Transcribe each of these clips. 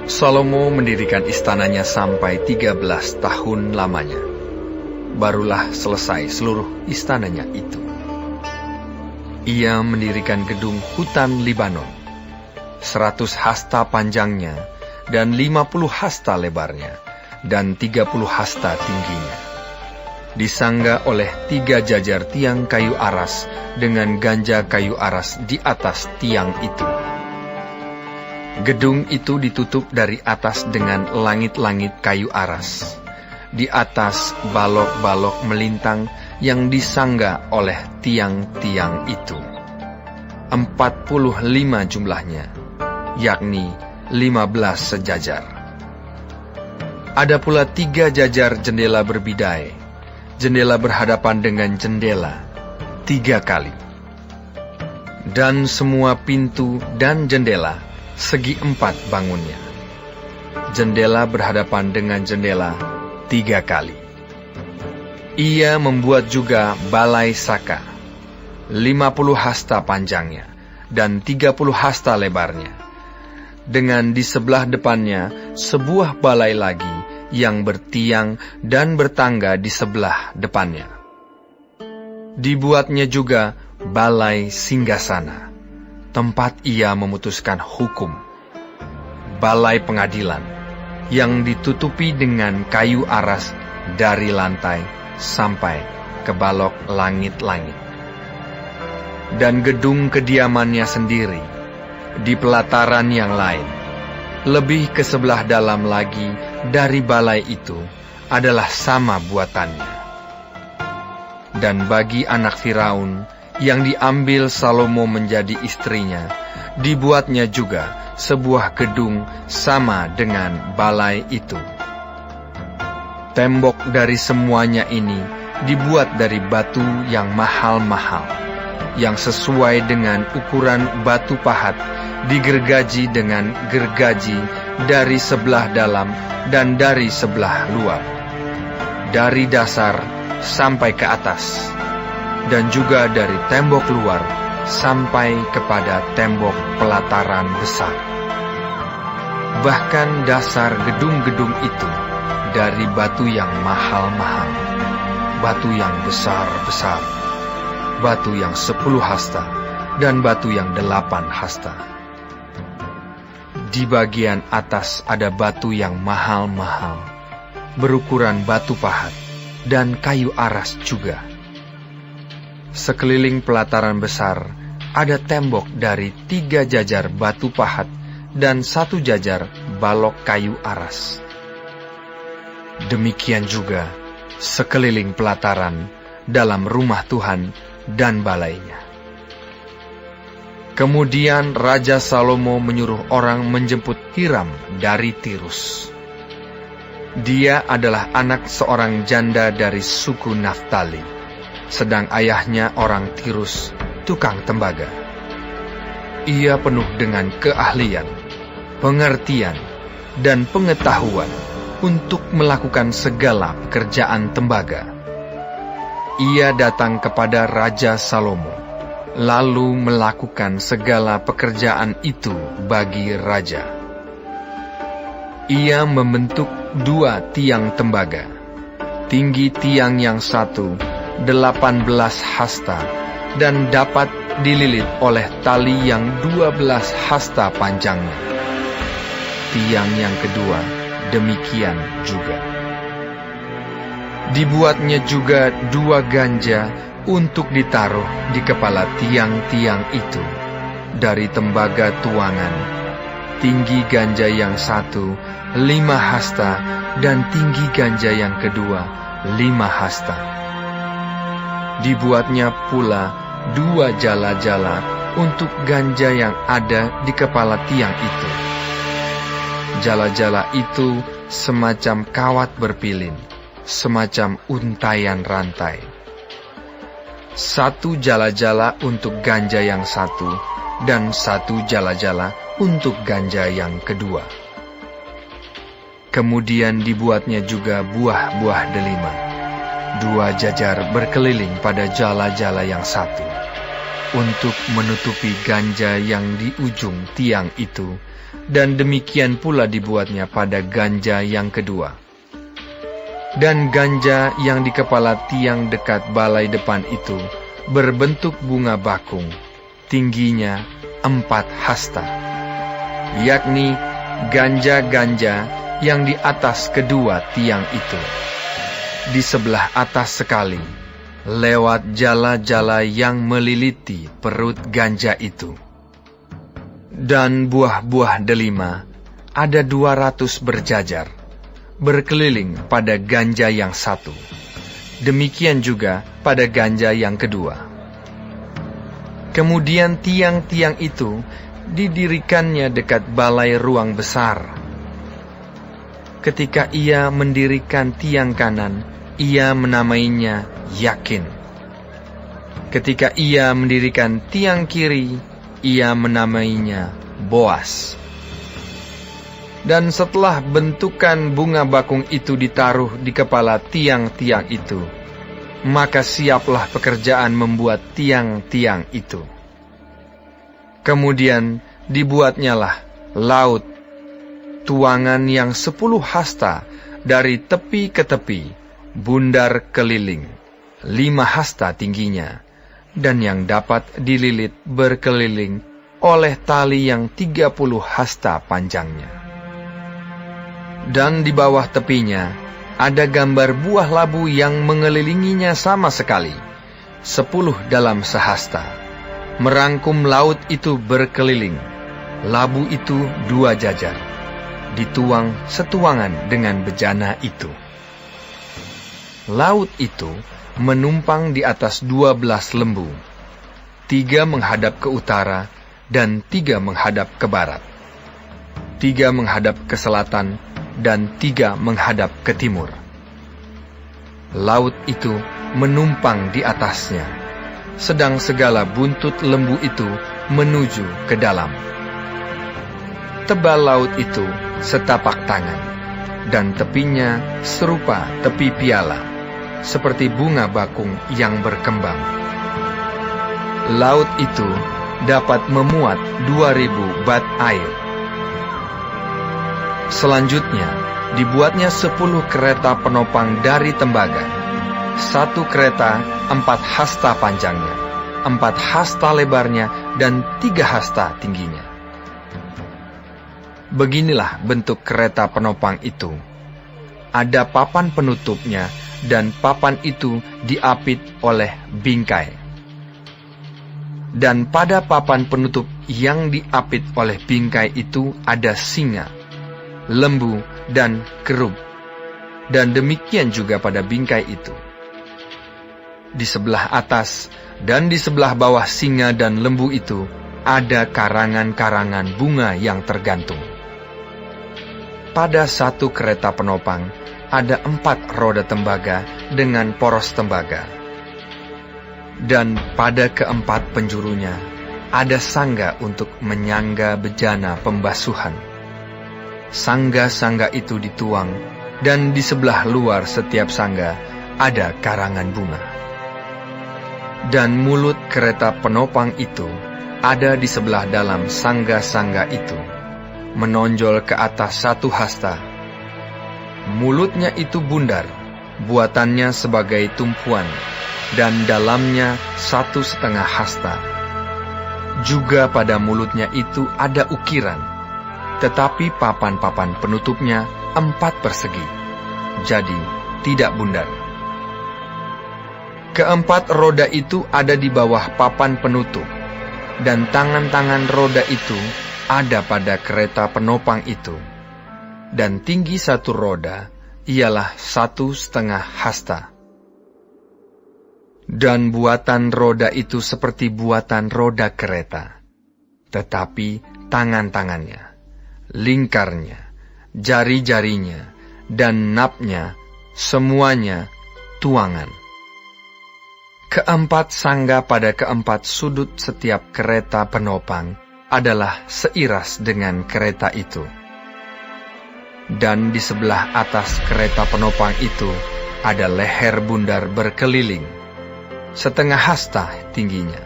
Salomo mendirikan istananya sampai 13 tahun lamanya. Barulah selesai seluruh istananya itu. Ia mendirikan gedung hutan Libanon, 100 hasta panjangnya dan 50 hasta lebarnya, dan 30 hasta tingginya. Disangga oleh 3 jajar tiang kayu aras dengan ganja kayu aras di atas tiang itu. Gedung itu ditutup dari atas dengan langit-langit kayu aras. Di atas balok-balok melintang yang disangga oleh tiang-tiang itu. 45 jumlahnya, yakni 15 sejajar. Ada pula 3 jajar jendela berbidai. Jendela berhadapan dengan jendela 3 kali. Dan semua pintu dan jendela segi 4 bangunnya. Jendela berhadapan dengan jendela 3 kali. Ia membuat juga balai saka, 50 hasta panjangnya dan 30 hasta lebarnya. Dengan di sebelah depannya sebuah balai lagi yang bertiang dan bertangga di sebelah depannya. Dibuatnya juga balai singgasana, tempat ia memutuskan hukum. Balai pengadilan, yang ditutupi dengan kayu aras dari lantai sampai ke balok langit-langit. Dan gedung kediamannya sendiri, di pelataran yang lain, lebih ke sebelah dalam lagi dari balai itu, adalah sama buatannya. Dan bagi anak Firaun yang diambil Salomo menjadi istrinya, dibuatnya juga sebuah gedung sama dengan balai itu. Tembok dari semuanya ini dibuat dari batu yang mahal-mahal, yang sesuai dengan ukuran batu pahat, digergaji dengan gergaji dari sebelah dalam dan dari sebelah luar, dari dasar sampai ke atas, dan juga dari tembok luar sampai kepada tembok pelataran besar. Bahkan dasar gedung-gedung itu dari batu yang mahal-mahal, batu yang besar-besar, batu yang 10 hasta, dan batu yang 8 hasta. Di bagian atas ada batu yang mahal-mahal, berukuran batu pahat, dan kayu aras juga. Sekeliling pelataran besar ada tembok dari 3 jajar batu pahat dan 1 jajar balok kayu aras. Demikian juga sekeliling pelataran dalam rumah Tuhan dan balainya. Kemudian Raja Salomo menyuruh orang menjemput Hiram dari Tirus. Dia adalah anak seorang janda dari suku Naftali, sedang ayahnya orang Tirus, tukang tembaga. Ia penuh dengan keahlian, pengertian, dan pengetahuan untuk melakukan segala pekerjaan tembaga. Ia datang kepada Raja Salomo, lalu melakukan segala pekerjaan itu bagi raja. Ia membentuk 2 tiang tembaga. Tinggi tiang yang satu 18 hasta, dan dapat dililit oleh tali yang 12 hasta panjangnya. Tiang yang kedua demikian juga. Dibuatnya juga 2 ganja untuk ditaruh di kepala tiang-tiang itu dari tembaga tuangan. Tinggi ganja yang satu 5 hasta, dan tinggi ganja yang kedua 5 hasta. Dibuatnya pula 2 jala-jala untuk ganja yang ada di kepala tiang itu. Jala-jala itu semacam kawat berpilin, semacam untaian rantai. 1 jala-jala untuk ganja yang satu, dan 1 jala-jala untuk ganja yang kedua. Kemudian dibuatnya juga buah-buah delima, 2 jajar berkeliling pada jala-jala yang satu, untuk menutupi ganja yang di ujung tiang itu, dan demikian pula dibuatnya pada ganja yang kedua. Dan ganja yang di kepala tiang dekat balai depan itu berbentuk bunga bakung, tingginya 4 hasta, yakni ganja-ganja yang di atas kedua tiang itu, di sebelah atas sekali, lewat jala-jala yang meliliti perut ganja itu. Dan buah-buah delima ada 200 berjajar, berkeliling pada ganja yang satu. Demikian juga pada ganja yang kedua. Kemudian tiang-tiang itu didirikannya dekat balai ruang besar. Ketika ia mendirikan tiang kanan, ia menamainya Yakin. Ketika ia mendirikan tiang kiri, ia menamainya Boas. Dan setelah bentukan bunga bakung itu ditaruh di kepala tiang-tiang itu, maka siaplah pekerjaan membuat tiang-tiang itu. Kemudian dibuatnyalah laut, tuangan yang 10 hasta dari tepi ke tepi, bundar keliling, 5 hasta tingginya, dan yang dapat dililit berkeliling oleh tali yang 30 hasta panjangnya. Dan di bawah tepinya ada gambar buah labu yang mengelilinginya sama sekali, 10 dalam sehasta, merangkum laut itu berkeliling. Labu itu 2 jajar, dituang setuangan dengan bejana itu. Laut itu menumpang di atas 12 lembu, 3 menghadap ke utara dan 3 menghadap ke barat, 3 menghadap ke selatan dan 3 menghadap ke timur. Laut itu menumpang di atasnya, sedang segala buntut lembu itu menuju ke dalam. Tebal laut itu setapak tangan, dan tepinya serupa tepi piala, seperti bunga bakung yang berkembang. Laut itu dapat memuat 2.000 bat air. Selanjutnya, dibuatnya 10 kereta penopang dari tembaga. 1 kereta 4 hasta panjangnya, 4 hasta lebarnya, dan 3 hasta tingginya. Beginilah bentuk kereta penopang itu. Ada papan penutupnya, dan papan itu diapit oleh bingkai. Dan pada papan penutup yang diapit oleh bingkai itu ada singa, lembu, dan kerub. Dan demikian juga pada bingkai itu. Di sebelah atas dan di sebelah bawah singa dan lembu itu ada karangan-karangan bunga yang tergantung. Pada 1 kereta penopang ada 4 roda tembaga dengan poros tembaga. Dan pada keempat penjurunya ada sangga untuk menyangga bejana pembasuhan. Sangga-sangga itu dituang, dan di sebelah luar setiap sangga ada karangan bunga. Dan mulut kereta penopang itu ada di sebelah dalam sangga-sangga itu, menonjol ke atas 1 hasta. Mulutnya itu bundar, buatannya sebagai tumpuan, dan dalamnya 1,5 hasta. Juga pada mulutnya itu ada ukiran, tetapi papan-papan penutupnya 4 persegi, jadi tidak bundar. Keempat roda itu ada di bawah papan penutup, dan tangan-tangan roda itu ada pada kereta penopang itu. Dan tinggi 1 roda ialah 1,5 hasta. Dan buatan roda itu seperti buatan roda kereta, tetapi tangan-tangannya, lingkarnya, jari-jarinya, dan napnya, semuanya tuangan. Keempat sangga pada keempat sudut setiap kereta penopang adalah seiras dengan kereta itu. Dan di sebelah atas kereta penopang itu ada leher bundar berkeliling, 1/2 hasta tingginya.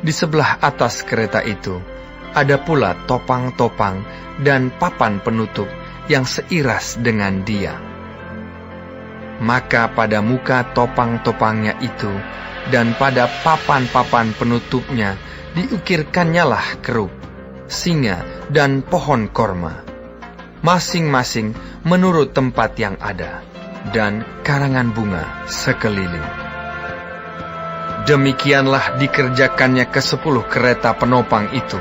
di sebelah atas kereta itu ada pula topang-topang dan papan penutup yang seiras dengan dia. Maka pada muka topang-topangnya itu dan pada papan-papan penutupnya diukirkannyalah kerub, singa, dan pohon korma, masing-masing menurut tempat yang ada, dan karangan bunga sekeliling. Demikianlah dikerjakannya ke-10 kereta penopang itu.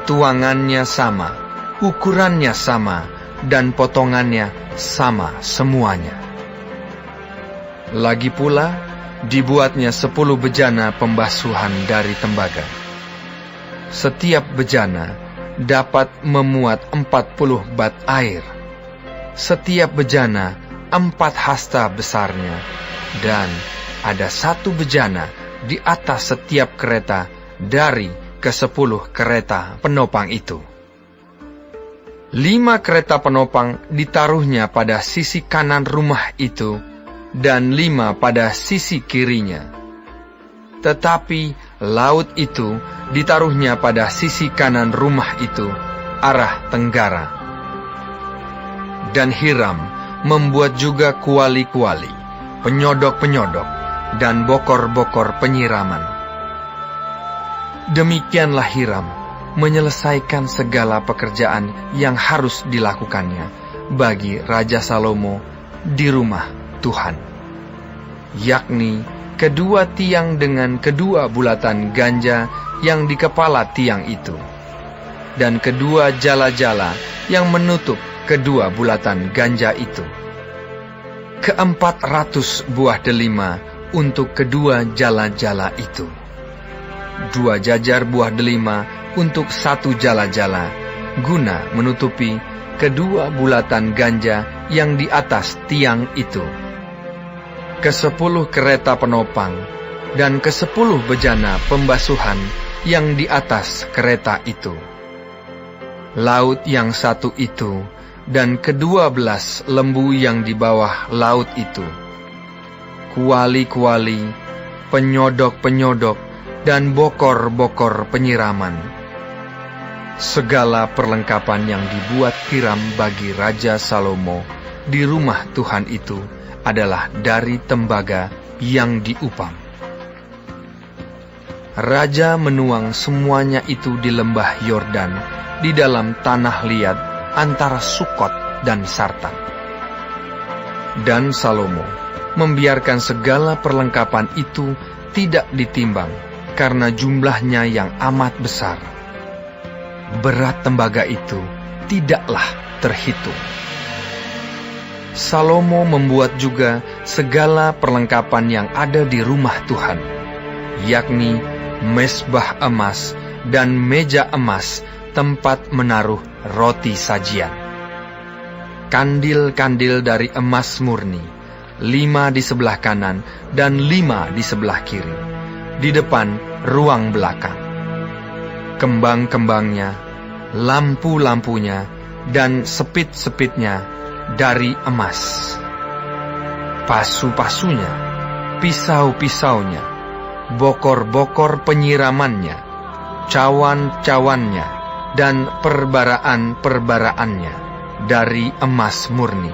Tuangannya sama, ukurannya sama, dan potongannya sama semuanya. Lagi pula, dibuatnya 10 bejana pembasuhan dari tembaga. Setiap bejana dapat memuat 40 bat air. Setiap bejana 4 hasta besarnya, dan ada 1 bejana di atas setiap kereta dari ke-10 kereta penopang itu. 5 kereta penopang ditaruhnya pada sisi kanan rumah itu, dan 5 pada sisi kirinya. Tetapi laut itu ditaruhnya pada sisi kanan rumah itu, arah tenggara. Dan Hiram membuat juga kuali-kuali, penyodok-penyodok, dan bokor-bokor penyiraman. Demikianlah Hiram menyelesaikan segala pekerjaan yang harus dilakukannya bagi Raja Salomo di rumah Tuhan, yakni kedua tiang dengan kedua bulatan ganja yang di kepala tiang itu, dan kedua jala-jala yang menutup kedua bulatan ganja itu, 400 buah delima untuk kedua jala-jala itu, 2 jajar buah delima untuk 1 jala-jala, guna menutupi kedua bulatan ganja yang di atas tiang itu. Ke-10 kereta penopang dan ke-10 bejana pembasuhan yang di atas kereta itu. Laut yang 1 itu dan ke-12 lembu yang di bawah laut itu. Kuali-kuali, penyodok-penyodok, dan bokor-bokor penyiraman. Segala perlengkapan yang dibuat Hiram bagi Raja Salomo di rumah Tuhan itu adalah dari tembaga yang diupam. Raja menuang semuanya itu di lembah Yordan, di dalam tanah liat antara Sukot dan Sartan. Dan Salomo membiarkan segala perlengkapan itu tidak ditimbang, karena jumlahnya yang amat besar. Berat tembaga itu tidaklah terhitung. Salomo membuat juga segala perlengkapan yang ada di rumah Tuhan, yakni mezbah emas dan meja emas tempat menaruh roti sajian. Kandil-kandil dari emas murni, 5 di sebelah kanan dan 5 di sebelah kiri, di depan ruang belakang. Kembang-kembangnya, lampu-lampunya, dan sepit-sepitnya dari emas. Pasu-pasunya, pisau-pisaunya, bokor-bokor penyiramannya, cawan-cawannya, dan perbaraan-perbaraannya dari emas murni.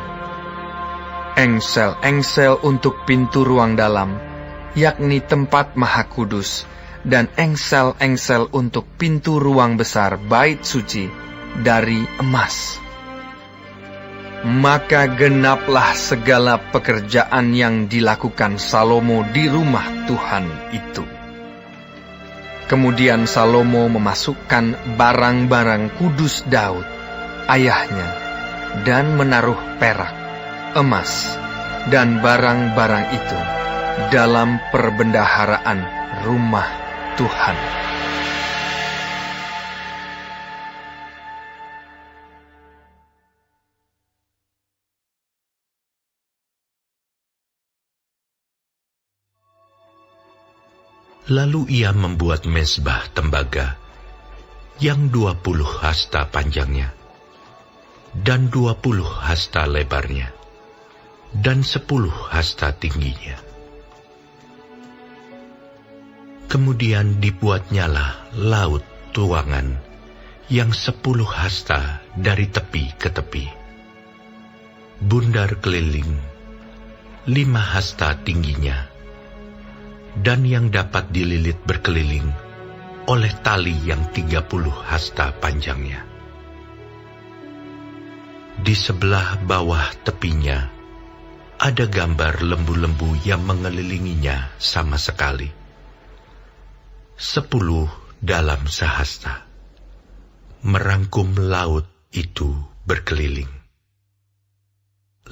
Engsel-engsel untuk pintu ruang dalam, yakni tempat maha kudus, dan engsel-engsel untuk pintu ruang besar bait suci dari emas. Maka genaplah segala pekerjaan yang dilakukan Salomo di rumah Tuhan itu. Kemudian Salomo memasukkan barang-barang kudus Daud, ayahnya, dan menaruh perak, emas, dan barang-barang itu dalam perbendaharaan rumah Tuhan. Lalu ia membuat mezbah tembaga yang 20 hasta panjangnya dan 20 hasta lebarnya dan 10 hasta tingginya. Kemudian dibuatnyalah laut tuangan yang 10 hasta dari tepi ke tepi. Bundar keliling 5 hasta tingginya, dan yang dapat dililit berkeliling oleh tali yang 30 hasta panjangnya. Di sebelah bawah tepinya ada gambar lembu-lembu yang mengelilinginya sama sekali. 10 dalam sehasta, merangkum laut itu berkeliling.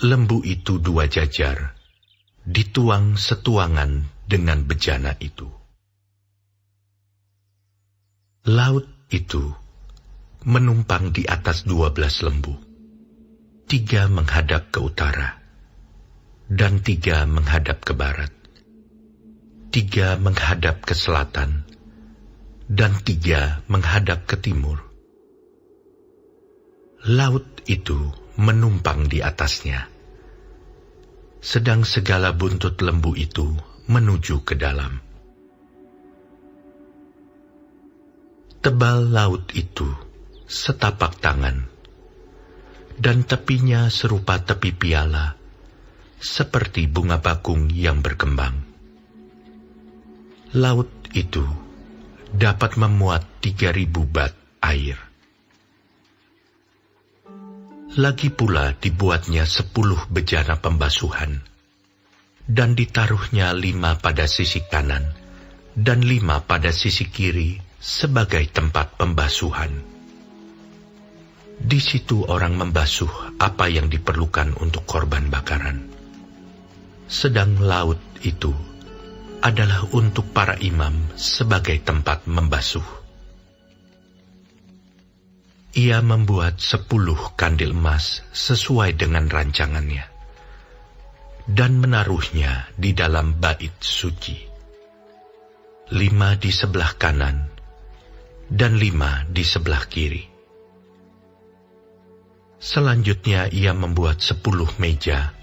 Lembu itu 2 jajar, dituang setuangan dengan bejana itu. Laut itu menumpang di atas 12 lembu. 3 menghadap ke utara, dan 3 menghadap ke barat. 3 menghadap ke selatan, dan 3 menghadap ke timur. Laut itu menumpang di atasnya, sedang segala buntut lembu itu menuju ke dalam. Tebal laut itu setapak tangan, dan tepinya serupa tepi piala, seperti bunga bakung yang berkembang. Laut itu dapat memuat 3.000 bat air. Lagi pula dibuatnya 10 bejana pembasuhan, dan ditaruhnya 5 pada sisi kanan, dan 5 pada sisi kiri sebagai tempat pembasuhan. Di situ orang membasuh apa yang diperlukan untuk korban bakaran. Sedang laut itu adalah untuk para imam sebagai tempat membasuh. Ia membuat 10 kandil emas sesuai dengan rancangannya, dan menaruhnya di dalam bait suci. 5 di sebelah kanan, dan 5 di sebelah kiri. Selanjutnya ia membuat 10 meja,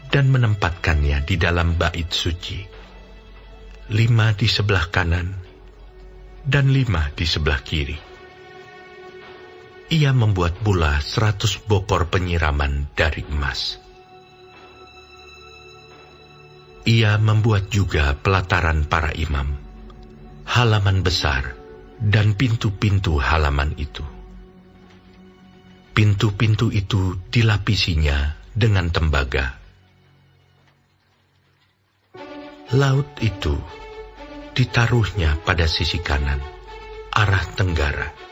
dan menempatkannya di dalam bait suci. 5 di sebelah kanan, dan 5 di sebelah kiri. Ia membuat pula 100 bokor penyiraman dari emas. Ia membuat juga pelataran para imam, halaman besar, dan pintu-pintu halaman itu. Pintu-pintu itu dilapisinya dengan tembaga. Laut itu ditaruhnya pada sisi kanan, arah tenggara.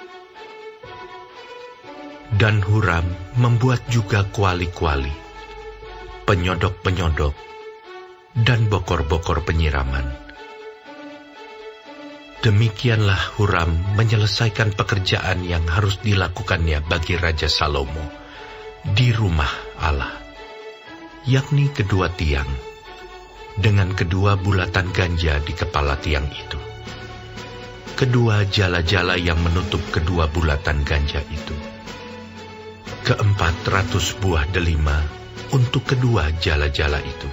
Dan Huram membuat juga kuali-kuali, penyodok-penyodok, dan bokor-bokor penyiraman. Demikianlah Huram menyelesaikan pekerjaan yang harus dilakukannya bagi Raja Salomo di rumah Allah, yakni kedua tiang, dengan kedua bulatan ganja di kepala tiang itu, kedua jala-jala yang menutup kedua bulatan ganja itu, 400 buah delima untuk kedua jala-jala itu,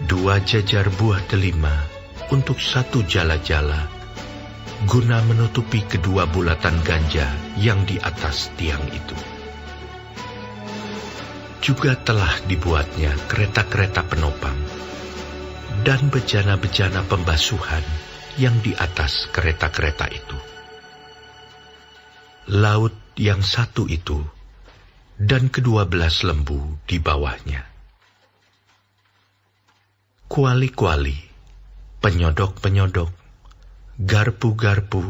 2 jajar buah delima untuk 1 jala-jala, guna menutupi kedua bulatan ganja yang di atas tiang itu. Juga telah dibuatnya kereta-kereta penopang dan bejana-bejana pembasuhan yang di atas kereta-kereta itu. Laut yang 1 itu dan ke-12 lembu di bawahnya. Kuali-kuali, penyodok-penyodok, garpu-garpu,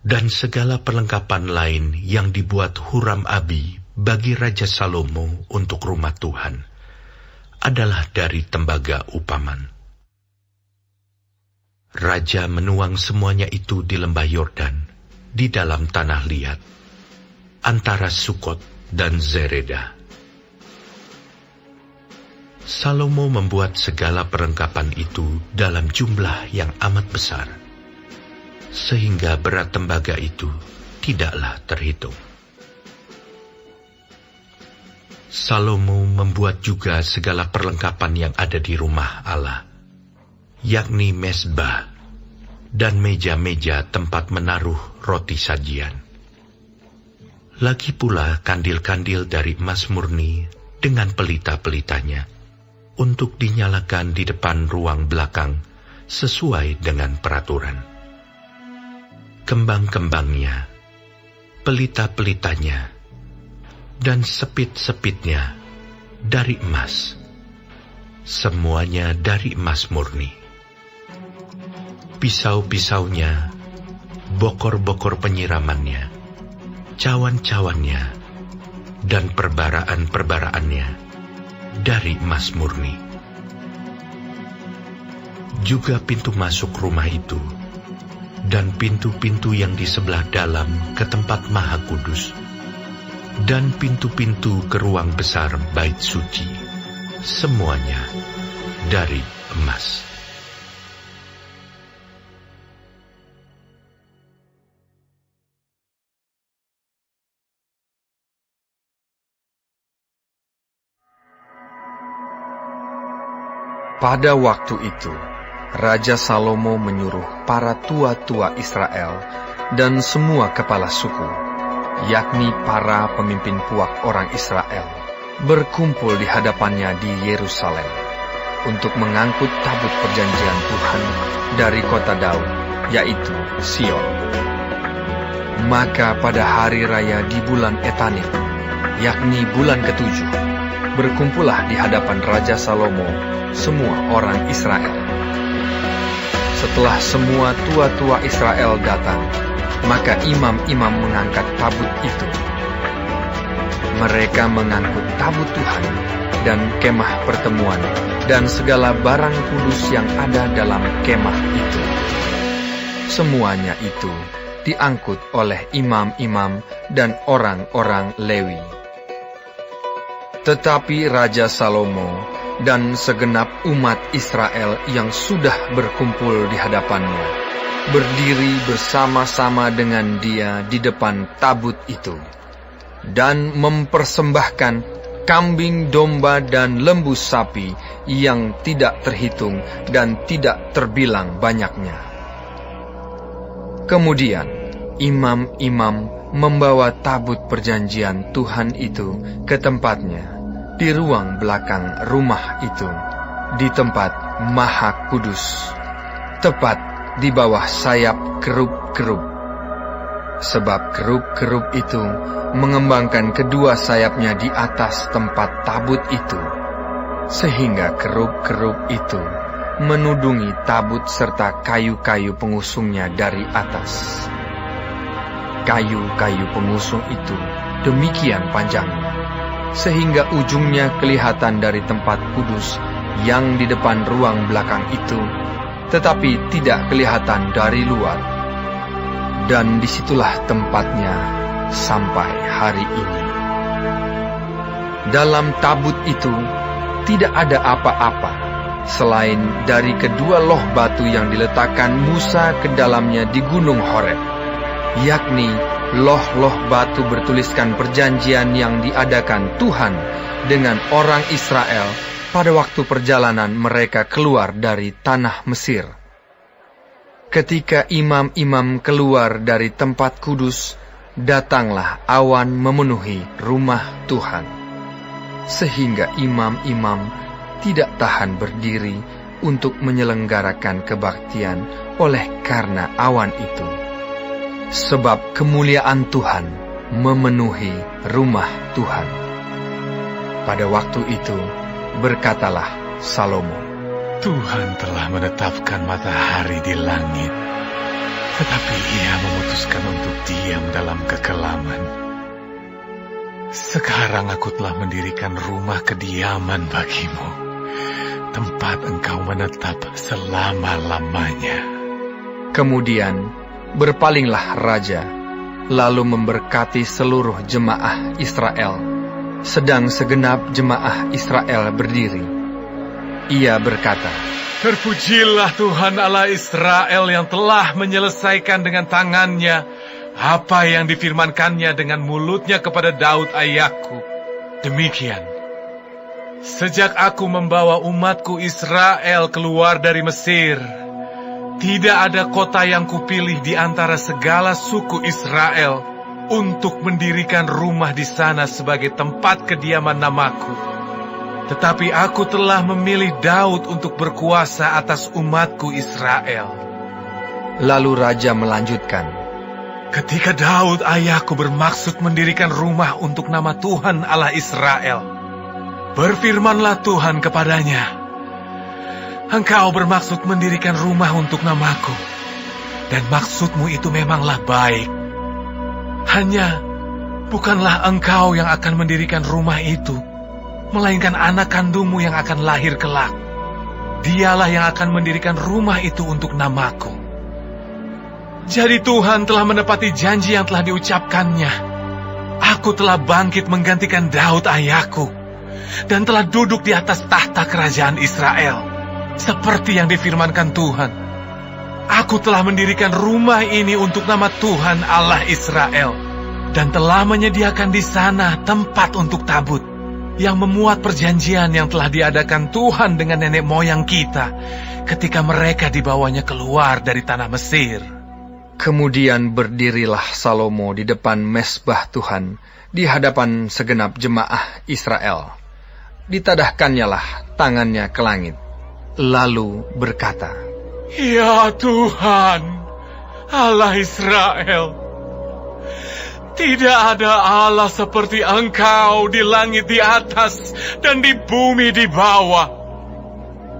dan segala perlengkapan lain yang dibuat Huram-Abi bagi Raja Salomo untuk rumah Tuhan adalah dari tembaga upaman. Raja menuang semuanya itu di lembah Yordan, di dalam tanah liat, antara Sukot dan Zereda. Salomo membuat segala perlengkapan itu dalam jumlah yang amat besar, sehingga berat tembaga itu tidaklah terhitung. Salomo membuat juga segala perlengkapan yang ada di rumah Allah, yakni mezbah, dan meja-meja tempat menaruh roti sajian. Lagi pula kandil-kandil dari emas murni dengan pelita-pelitanya untuk dinyalakan di depan ruang belakang sesuai dengan peraturan. Kembang-kembangnya, pelita-pelitanya, dan sepit-sepitnya dari emas. Semuanya dari emas murni. Pisau-pisaunya, bokor-bokor penyiramannya, cawan-cawannya, dan perbaraan-perbaraannya dari emas murni. Juga pintu masuk rumah itu, dan pintu-pintu yang di sebelah dalam ke tempat Maha Kudus, dan pintu-pintu ke ruang besar bait suci, semuanya dari emas. Pada waktu itu, Raja Salomo menyuruh para tua-tua Israel dan semua kepala suku, yakni para pemimpin puak orang Israel, berkumpul di hadapannya di Yerusalem untuk mengangkut tabut perjanjian Tuhan dari kota Daud, yaitu Sion. Maka pada hari raya di bulan Etanim, yakni bulan ke-7, berkumpullah di hadapan Raja Salomo semua orang Israel. Setelah semua tua-tua Israel datang, maka imam-imam mengangkat tabut itu. Mereka mengangkut tabut Tuhan dan kemah pertemuan dan segala barang kudus yang ada dalam kemah itu. Semuanya itu diangkut oleh imam-imam dan orang-orang Lewi. Tetapi Raja Salomo dan segenap umat Israel yang sudah berkumpul di hadapannya, berdiri bersama-sama dengan dia di depan tabut itu, dan mempersembahkan kambing, domba, dan lembu sapi yang tidak terhitung dan tidak terbilang banyaknya. Kemudian, imam-imam membawa tabut perjanjian Tuhan itu ke tempatnya, di ruang belakang rumah itu, di tempat Maha Kudus, tepat di bawah sayap kerub-kerub. Sebab kerub-kerub itu mengembangkan kedua sayapnya di atas tempat tabut itu, sehingga kerub-kerub itu menudungi tabut serta kayu-kayu pengusungnya dari atas. Kayu-kayu pengusung itu demikian panjangnya, sehingga ujungnya kelihatan dari tempat kudus yang di depan ruang belakang itu, tetapi tidak kelihatan dari luar. Dan disitulah tempatnya sampai hari ini. Dalam tabut itu tidak ada apa-apa, selain dari kedua loh batu yang diletakkan Musa ke dalamnya di Gunung Horeb, yakni loh-loh batu bertuliskan perjanjian yang diadakan Tuhan dengan orang Israel pada waktu perjalanan mereka keluar dari tanah Mesir. Ketika imam-imam keluar dari tempat kudus, datanglah awan memenuhi rumah Tuhan, sehingga imam-imam tidak tahan berdiri untuk menyelenggarakan kebaktian oleh karena awan itu. Sebab kemuliaan Tuhan memenuhi rumah Tuhan. Pada waktu itu, berkatalah Salomo, Tuhan telah menetapkan matahari di langit, tetapi ia memutuskan untuk diam dalam kekelaman. Sekarang aku telah mendirikan rumah kediaman bagimu, tempat engkau menetap selama-lamanya. Kemudian berpalinglah raja, lalu memberkati seluruh jemaah Israel, sedang segenap jemaah Israel berdiri. Ia berkata, Terpujilah Tuhan Allah Israel yang telah menyelesaikan dengan tangannya apa yang difirmankannya dengan mulutnya kepada Daud ayahku. Demikian, sejak aku membawa umatku Israel keluar dari Mesir, Tidak ada kota yang kupilih di antara segala suku Israel untuk mendirikan rumah di sana sebagai tempat kediaman namaku. Tetapi aku telah memilih Daud untuk berkuasa atas umatku Israel. Lalu raja melanjutkan, Ketika Daud ayahku bermaksud mendirikan rumah untuk nama Tuhan Allah Israel, berfirmanlah Tuhan kepadanya, Engkau bermaksud mendirikan rumah untuk namaku, dan maksudmu itu memanglah baik. Hanya, bukanlah engkau yang akan mendirikan rumah itu, melainkan anak kandungmu yang akan lahir kelak. Dialah yang akan mendirikan rumah itu untuk namaku. Jadi Tuhan telah menepati janji yang telah diucapkannya. Aku telah bangkit menggantikan Daud ayahku, dan telah duduk di atas tahta kerajaan Israel. Seperti yang difirmankan Tuhan, aku telah mendirikan rumah ini untuk nama Tuhan Allah Israel, dan telah menyediakan di sana tempat untuk tabut, yang memuat perjanjian yang telah diadakan Tuhan dengan nenek moyang kita, ketika mereka dibawanya keluar dari tanah Mesir. Kemudian berdirilah Salomo di depan mezbah Tuhan, di hadapan segenap jemaah Israel. Ditadahkannyalah tangannya ke langit, lalu berkata, Ya Tuhan, Allah Israel, tidak ada Allah seperti Engkau di langit di atas dan di bumi di bawah.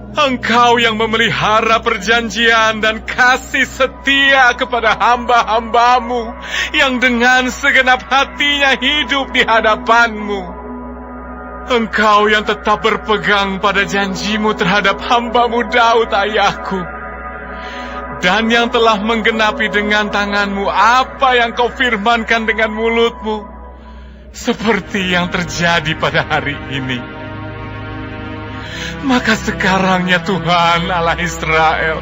Engkau yang memelihara perjanjian dan kasih setia kepada hamba-hambamu yang dengan segenap hatinya hidup di hadapan-Mu. Engkau yang tetap berpegang pada janjimu terhadap hamba-Mu Daud ayahku, dan yang telah menggenapi dengan tangan-Mu apa yang Kau firmankan dengan mulut-Mu, seperti yang terjadi pada hari ini. Maka sekarang ya Tuhan Allah Israel,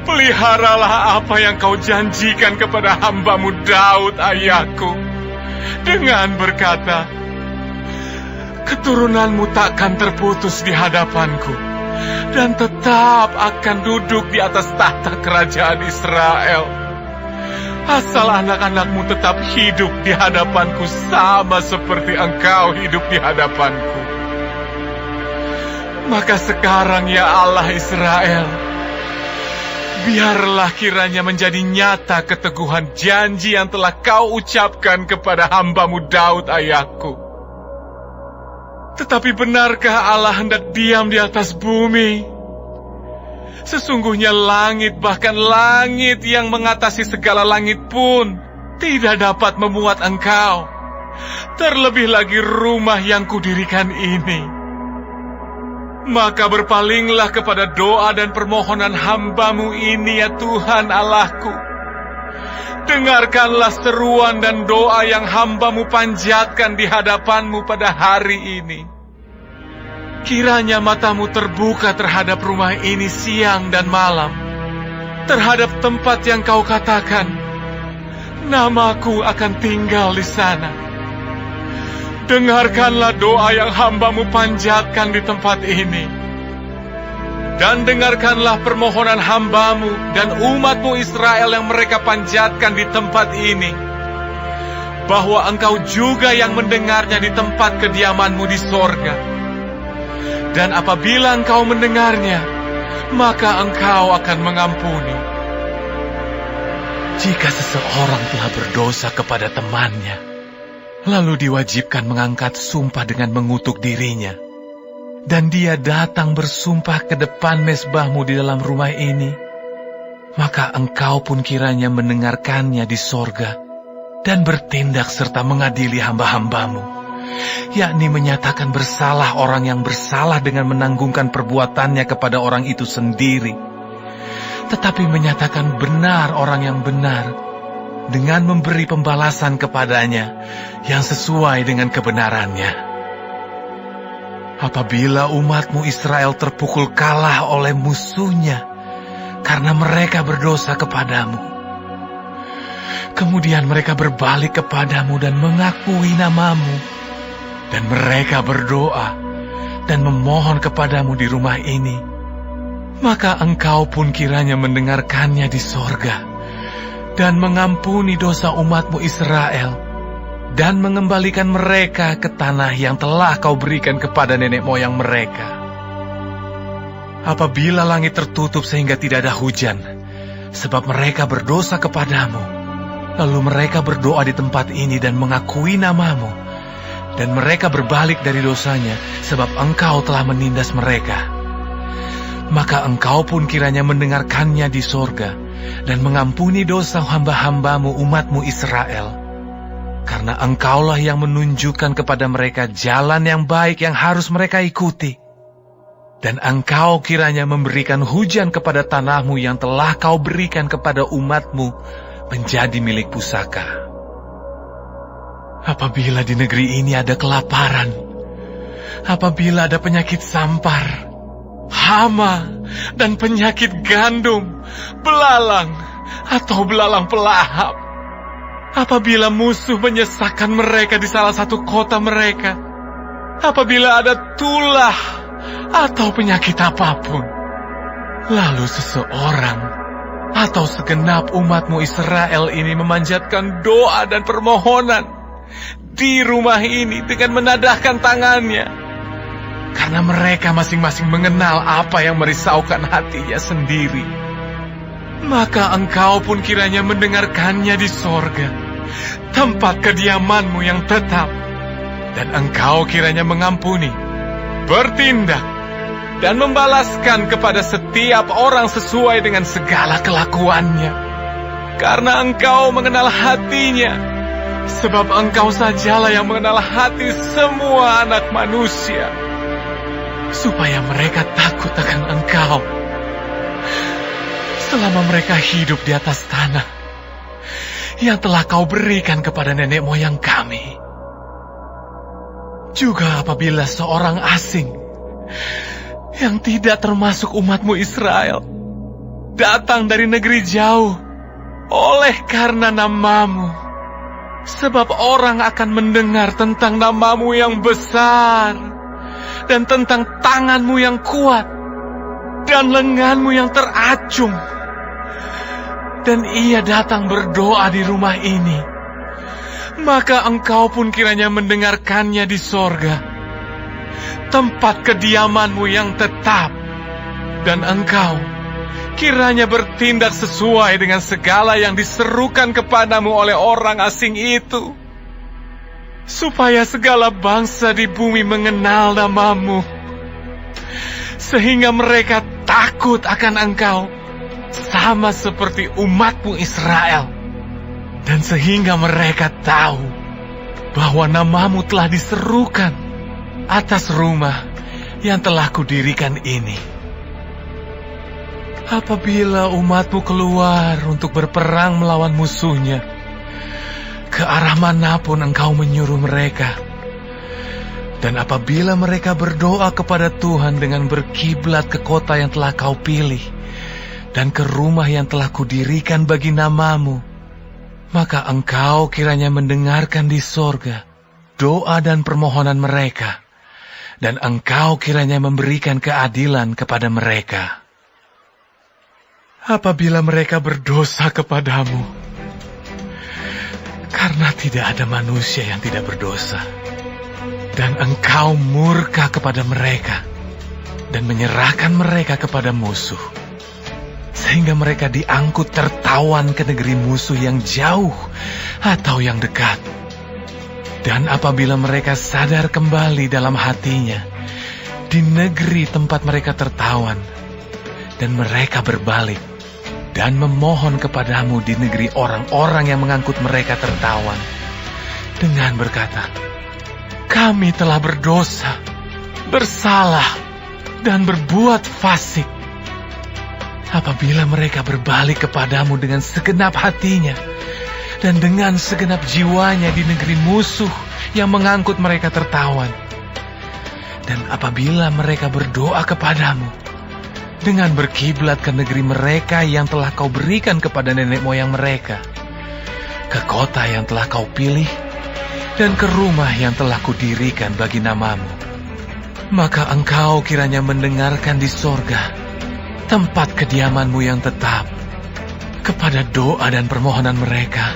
peliharalah apa yang Kau janjikan kepada hamba-Mu Daud ayahku, dengan berkata, Keturunanmu takkan terputus di hadapanku, dan tetap akan duduk di atas tahta kerajaan Israel, asal anak-anakmu tetap hidup di hadapanku sama seperti Engkau hidup di hadapanku. Maka sekarang ya Allah Israel, biarlah kiranya menjadi nyata keteguhan janji yang telah Kau ucapkan kepada hamba-Mu Daud ayahku. Tetapi benarkah Allah hendak diam di atas bumi? Sesungguhnya langit, bahkan langit yang mengatasi segala langit pun, tidak dapat memuat Engkau. Terlebih lagi rumah yang kudirikan ini. Maka berpalinglah kepada doa dan permohonan hamba-Mu ini ya Tuhan Allahku. Dengarkanlah seruan dan doa yang hamba-Mu panjatkan di hadapan-Mu pada hari ini. Kiranya mata-Mu terbuka terhadap rumah ini siang dan malam, terhadap tempat yang Kau katakan, namaku akan tinggal di sana. Dengarkanlah doa yang hamba-Mu panjatkan di tempat ini. Dan dengarkanlah permohonan hamba-Mu dan umat-Mu Israel yang mereka panjatkan di tempat ini, bahwa Engkau juga yang mendengarnya di tempat kediaman-Mu di sorga. Dan apabila Engkau mendengarnya, maka Engkau akan mengampuni. Jika seseorang telah berdosa kepada temannya, lalu diwajibkan mengangkat sumpah dengan mengutuk dirinya, dan dia datang bersumpah ke depan mezbah-Mu di dalam rumah ini, maka Engkau pun kiranya mendengarkannya di sorga, dan bertindak serta mengadili hamba-hamba-Mu, yakni menyatakan bersalah orang yang bersalah dengan menanggungkan perbuatannya kepada orang itu sendiri, tetapi menyatakan benar orang yang benar, dengan memberi pembalasan kepadanya yang sesuai dengan kebenarannya. Apabila umat-Mu Israel terpukul kalah oleh musuhnya karena mereka berdosa kepadamu, kemudian mereka berbalik kepadamu dan mengakui nama-Mu, dan mereka berdoa dan memohon kepadamu di rumah ini, maka Engkau pun kiranya mendengarkannya di sorga, dan mengampuni dosa umat-Mu Israel, dan mengembalikan mereka ke tanah yang telah Kau berikan kepada nenek moyang mereka. Apabila langit tertutup sehingga tidak ada hujan, sebab mereka berdosa kepadamu, lalu mereka berdoa di tempat ini dan mengakui nama-Mu, dan mereka berbalik dari dosanya, sebab Engkau telah menindas mereka, maka Engkau pun kiranya mendengarkannya di sorga, dan mengampuni dosa hamba-hamba-Mu umat-Mu Israel, karena Engkaulah yang menunjukkan kepada mereka jalan yang baik yang harus mereka ikuti. Dan Engkau kiranya memberikan hujan kepada tanah-Mu yang telah Kau berikan kepada umat-Mu menjadi milik pusaka. Apabila di negeri ini ada kelaparan, apabila ada penyakit sampar, hama, dan penyakit gandum, belalang, atau belalang pelahap, apabila musuh menyesakkan mereka di salah satu kota mereka, apabila ada tulah atau penyakit apapun, lalu seseorang atau segenap umat-Mu Israel ini memanjatkan doa dan permohonan di rumah ini dengan menadahkan tangannya, karena mereka masing-masing mengenal apa yang merisaukan hatinya sendiri, maka Engkau pun kiranya mendengarkannya di sorga, tempat kediaman-Mu yang tetap, dan Engkau kiranya mengampuni, bertindak, dan membalaskan kepada setiap orang sesuai dengan segala kelakuannya. Karena Engkau mengenal hatinya, sebab Engkau sajalah yang mengenal hati semua anak manusia, supaya mereka takut akan Engkau selama mereka hidup di atas tanah yang telah Kau berikan kepada nenek moyang kami. Juga apabila seorang asing yang tidak termasuk umat-Mu Israel datang dari negeri jauh oleh karena nama-Mu, sebab orang akan mendengar tentang nama-Mu yang besar, dan tentang tangan-Mu yang kuat, dan lengan-Mu yang teracung, dan ia datang berdoa di rumah ini, maka Engkau pun kiranya mendengarkannya di sorga, tempat kediaman-Mu yang tetap, dan Engkau kiranya bertindak sesuai dengan segala yang diserukan kepadamu oleh orang asing itu, supaya segala bangsa di bumi mengenal nama-Mu, sehingga mereka takut akan Engkau, sama seperti umat-Mu Israel, dan sehingga mereka tahu bahwa nama-Mu telah diserukan atas rumah yang telah Kudirikan ini. Apabila umat-Mu keluar untuk berperang melawan musuhnya, ke arah manapun Engkau menyuruh mereka, dan apabila mereka berdoa kepada Tuhan dengan berkiblat ke kota yang telah Kau pilih, dan ke rumah yang telah Kudirikan bagi nama-Mu, maka Engkau kiranya mendengarkan di sorga doa dan permohonan mereka, dan Engkau kiranya memberikan keadilan kepada mereka. Apabila mereka berdosa kepadamu, karena tidak ada manusia yang tidak berdosa, dan Engkau murka kepada mereka, dan menyerahkan mereka kepada musuh, sehingga mereka diangkut tertawan ke negeri musuh yang jauh atau yang dekat. Dan apabila mereka sadar kembali dalam hatinya di negeri tempat mereka tertawan, dan mereka berbalik dan memohon kepadamu di negeri orang-orang yang mengangkut mereka tertawan, dengan berkata, kami telah berdosa, bersalah, dan berbuat fasik. Apabila mereka berbalik kepadamu dengan segenap hatinya, dan dengan segenap jiwanya di negeri musuh yang mengangkut mereka tertawan, dan apabila mereka berdoa kepadamu, dengan berkiblat ke negeri mereka yang telah Kau berikan kepada nenek moyang mereka, ke kota yang telah Kau pilih, dan ke rumah yang telah Kudirikan bagi nama-Mu, maka Engkau kiranya mendengarkan di sorga tempat kediaman-Mu yang tetap kepada doa dan permohonan mereka,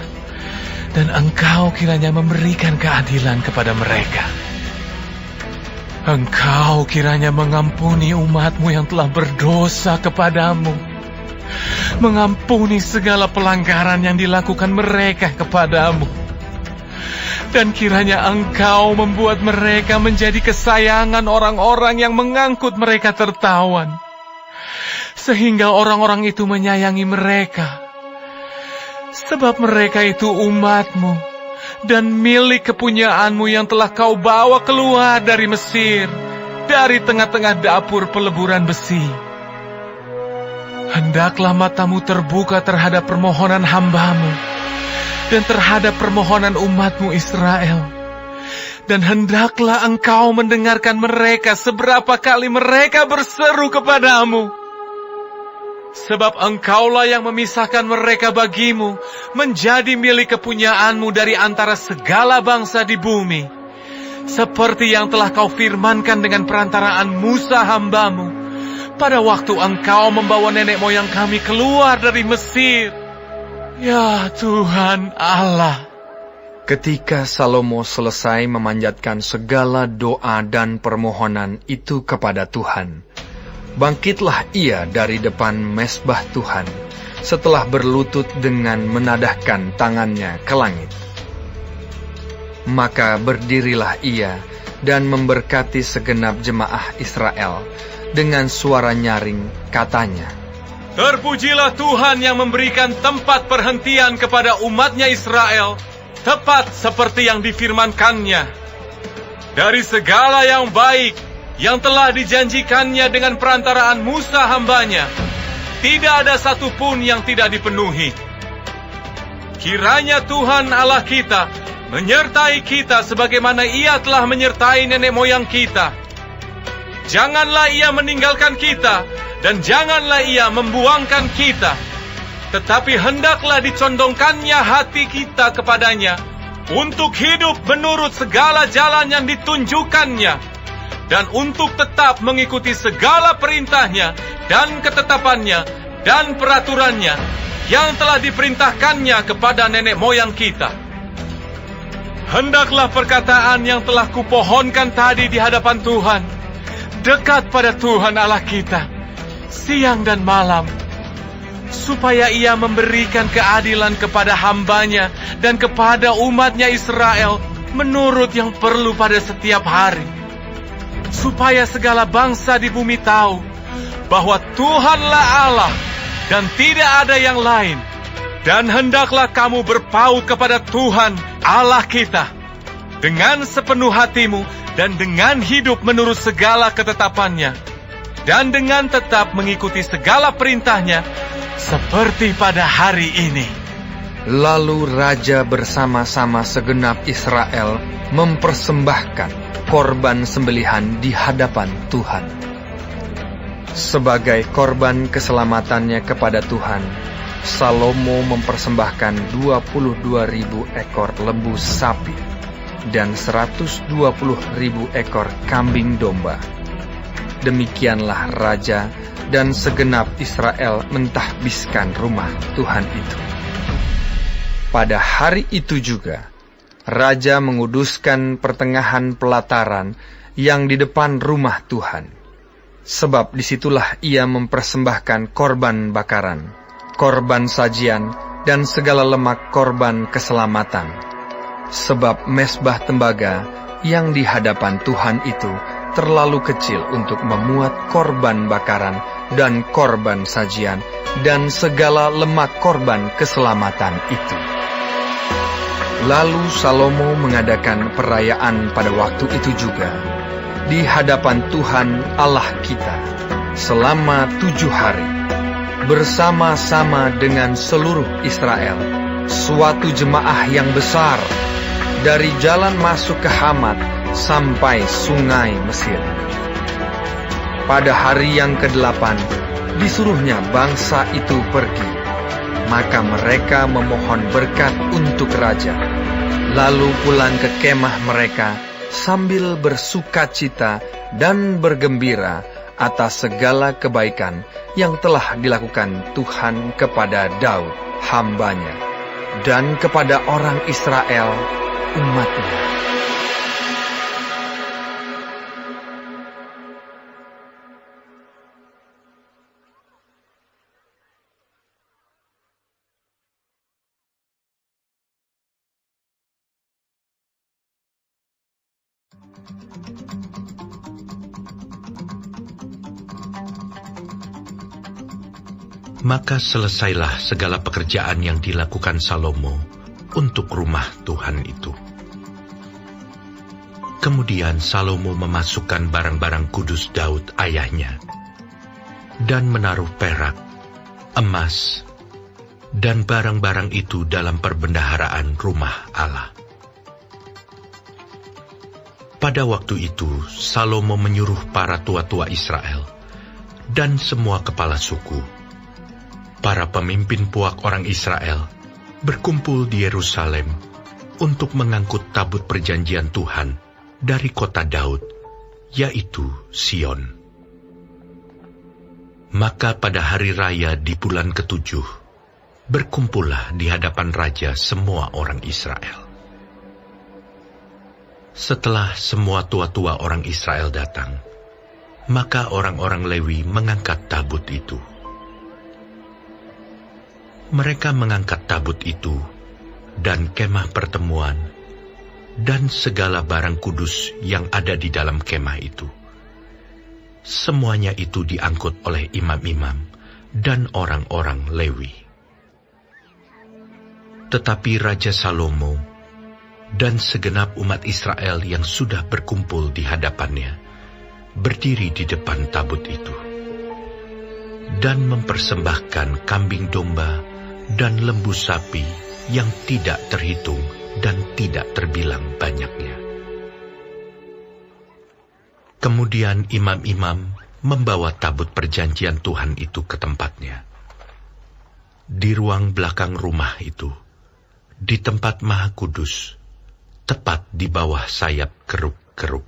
dan Engkau kiranya memberikan keadilan kepada mereka. Engkau kiranya mengampuni umat-Mu yang telah berdosa kepadamu, mengampuni segala pelanggaran yang dilakukan mereka kepadamu, dan kiranya Engkau membuat mereka menjadi kesayangan orang-orang yang mengangkut mereka tertawan, sehingga orang-orang itu menyayangi mereka, sebab mereka itu umat-Mu dan milik kepunyaan-Mu yang telah Kau bawa keluar dari Mesir, dari tengah-tengah dapur peleburan besi. Hendaklah mata-Mu terbuka terhadap permohonan hamba-Mu dan terhadap permohonan umat-Mu Israel. Dan hendaklah Engkau mendengarkan mereka seberapa kali mereka berseru kepadamu. Sebab Engkaulah yang memisahkan mereka bagimu, menjadi milik kepunyaan-Mu dari antara segala bangsa di bumi. Seperti yang telah Kau firmankan dengan perantaraan Musa hamba-Mu, pada waktu Engkau membawa nenek moyang kami keluar dari Mesir. Ya Tuhan Allah. Ketika Salomo selesai memanjatkan segala doa dan permohonan itu kepada Tuhan, bangkitlah ia dari depan mezbah Tuhan, setelah berlutut dengan menadahkan tangannya ke langit. Maka berdirilah ia dan memberkati segenap jemaah Israel dengan suara nyaring, katanya, Terpujilah Tuhan yang memberikan tempat perhentian kepada umat-Nya Israel, tepat seperti yang difirmankannya. Dari segala yang baik yang telah dijanjikannya dengan perantaraan Musa hamba-Nya, tidak ada satupun yang tidak dipenuhi. Kiranya Tuhan Allah kita menyertai kita sebagaimana Ia telah menyertai nenek moyang kita. Janganlah Ia meninggalkan kita, dan janganlah Ia membuangkan kita, tetapi hendaklah dicondongkannya hati kita kepadanya, untuk hidup menurut segala jalan yang ditunjukkannya, dan untuk tetap mengikuti segala perintahnya, dan ketetapannya, dan peraturannya, yang telah diperintahkannya kepada nenek moyang kita. Hendaklah perkataan yang telah kupohonkan tadi di hadapan Tuhan, dekat pada Tuhan Allah kita, siang dan malam, supaya Ia memberikan keadilan kepada hamba-Nya dan kepada umat-Nya Israel menurut yang perlu pada setiap hari, supaya segala bangsa di bumi tahu bahwa Tuhanlah Allah dan tidak ada yang lain. Dan hendaklah kamu berpaut kepada Tuhan Allah kita dengan sepenuh hatimu dan dengan hidup menurut segala ketetapannya, dan dengan tetap mengikuti segala perintahnya seperti pada hari ini. Lalu raja bersama-sama segenap Israel mempersembahkan korban sembelihan di hadapan Tuhan. Sebagai korban keselamatannya kepada Tuhan, Salomo mempersembahkan 22.000 ekor lembu sapi dan 120.000 ekor kambing domba. Demikianlah raja dan segenap Israel mentahbiskan rumah Tuhan itu. Pada hari itu juga, raja menguduskan pertengahan pelataran yang di depan rumah Tuhan, sebab disitulah ia mempersembahkan korban bakaran, korban sajian, dan segala lemak korban keselamatan. Sebab mezbah tembaga yang di hadapan Tuhan itu terlalu kecil untuk memuat korban bakaran dan korban sajian dan segala lemak korban keselamatan itu. Lalu Salomo mengadakan perayaan pada waktu itu juga di hadapan Tuhan Allah kita selama 7 hari, bersama-sama dengan seluruh Israel, suatu jemaah yang besar, dari jalan masuk ke Hamat sampai sungai Mesir. Pada hari yang ke-8, disuruhnya bangsa itu pergi. Maka mereka memohon berkat untuk raja, lalu pulang ke kemah mereka sambil bersukacita dan bergembira atas segala kebaikan yang telah dilakukan Tuhan kepada Daud, hamba-Nya, dan kepada orang Israel, umat-Nya. Maka selesailah segala pekerjaan yang dilakukan Salomo untuk rumah Tuhan itu. Kemudian Salomo memasukkan barang-barang kudus Daud ayahnya, dan menaruh perak, emas, dan barang-barang itu dalam perbendaharaan rumah Allah. Pada waktu itu, Salomo menyuruh para tua-tua Israel dan semua kepala suku, para pemimpin puak orang Israel, berkumpul di Yerusalem untuk mengangkut tabut perjanjian Tuhan dari kota Daud, yaitu Sion. Maka pada hari raya di bulan ke-7, berkumpullah di hadapan raja semua orang Israel. Setelah semua tua-tua orang Israel datang, maka orang-orang Lewi mengangkat tabut itu. Mereka mengangkat tabut itu, dan kemah pertemuan, dan segala barang kudus yang ada di dalam kemah itu. Semuanya itu diangkut oleh imam-imam dan orang-orang Lewi. Tetapi Raja Salomo dan segenap umat Israel yang sudah berkumpul di hadapannya, berdiri di depan tabut itu, dan mempersembahkan kambing domba dan lembu sapi yang tidak terhitung dan tidak terbilang banyaknya. Kemudian imam-imam membawa tabut perjanjian Tuhan itu ke tempatnya. Di ruang belakang rumah itu, di tempat Maha Kudus, tepat di bawah sayap kerub-kerub.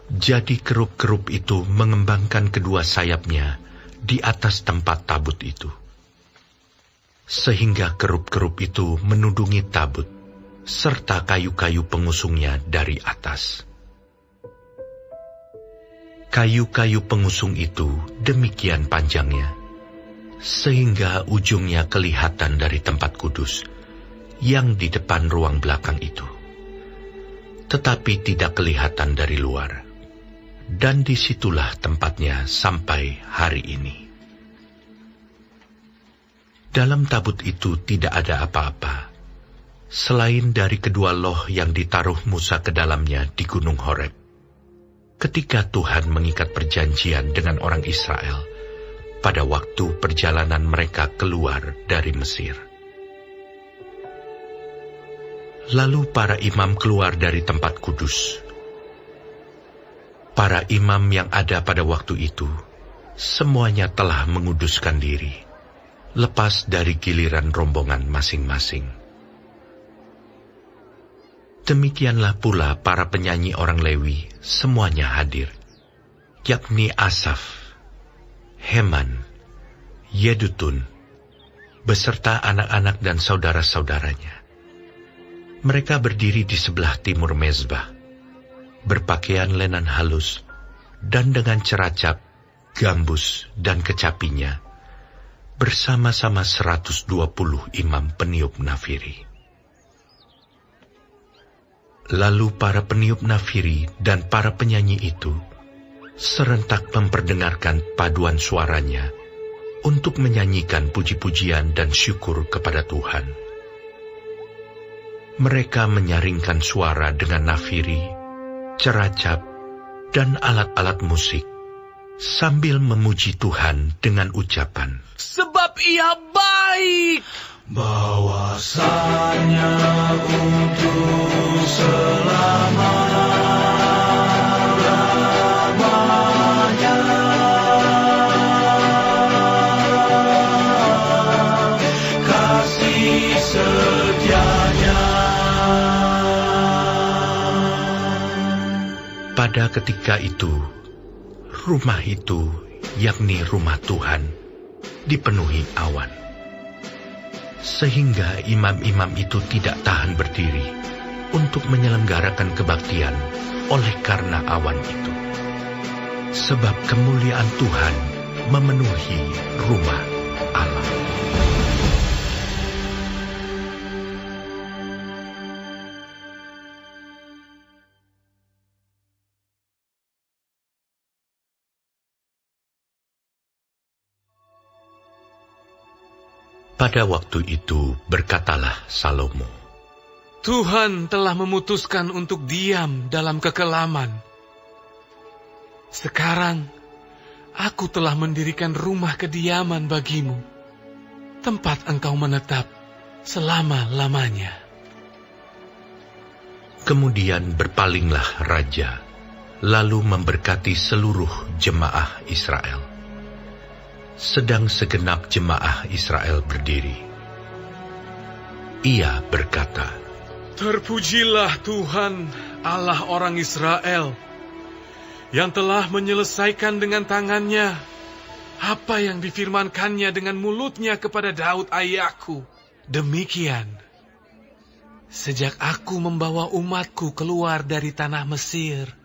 Jadi kerub-kerub itu mengembangkan kedua sayapnya di atas tempat tabut itu, sehingga kerub-kerub itu menudungi tabut, serta kayu-kayu pengusungnya dari atas. Kayu-kayu pengusung itu demikian panjangnya, sehingga ujungnya kelihatan dari tempat kudus, yang di depan ruang belakang itu, tetapi tidak kelihatan dari luar, dan disitulah tempatnya sampai hari ini. Dalam tabut itu tidak ada apa-apa, selain dari kedua loh yang ditaruh Musa ke dalamnya di Gunung Horeb, ketika Tuhan mengikat perjanjian dengan orang Israel pada waktu perjalanan mereka keluar dari Mesir. Lalu para imam keluar dari tempat kudus. Para imam yang ada pada waktu itu, semuanya telah menguduskan diri, lepas dari giliran rombongan masing-masing. Demikianlah pula para penyanyi orang Lewi, semuanya hadir, yakni Asaf, Heman, Yedutun, beserta anak-anak dan saudara-saudaranya. Mereka berdiri di sebelah timur mezbah, berpakaian lenan halus, dan dengan ceracap, gambus, dan kecapinya, bersama-sama 120 imam peniup nafiri. Lalu para peniup nafiri dan para penyanyi itu serentak memperdengarkan paduan suaranya untuk menyanyikan puji-pujian dan syukur kepada Tuhan. Mereka menyaringkan suara dengan nafiri, ceracap, dan alat-alat musik, sambil memuji Tuhan dengan ucapan, Sebab Ia baik, bahwasanya untuk selama-lamanya kasih setianya. Pada ketika itu, Rumah itu, yakni rumah Tuhan, dipenuhi awan. Sehingga imam-imam itu tidak tahan berdiri untuk menyelenggarakan kebaktian oleh karena awan itu. Sebab kemuliaan Tuhan memenuhi rumah Allah. Pada waktu itu berkatalah Salomo, Tuhan telah memutuskan untuk diam dalam kekelaman. Sekarang, aku telah mendirikan rumah kediaman bagimu, tempat engkau menetap selama-lamanya. Kemudian berpalinglah raja, lalu memberkati seluruh jemaah Israel. Sedang segenap jemaah Israel berdiri, ia berkata, Terpujilah Tuhan, Allah orang Israel, yang telah menyelesaikan dengan tangannya apa yang difirmankannya dengan mulutnya kepada Daud ayahku. Demikian, sejak aku membawa umatku keluar dari tanah Mesir,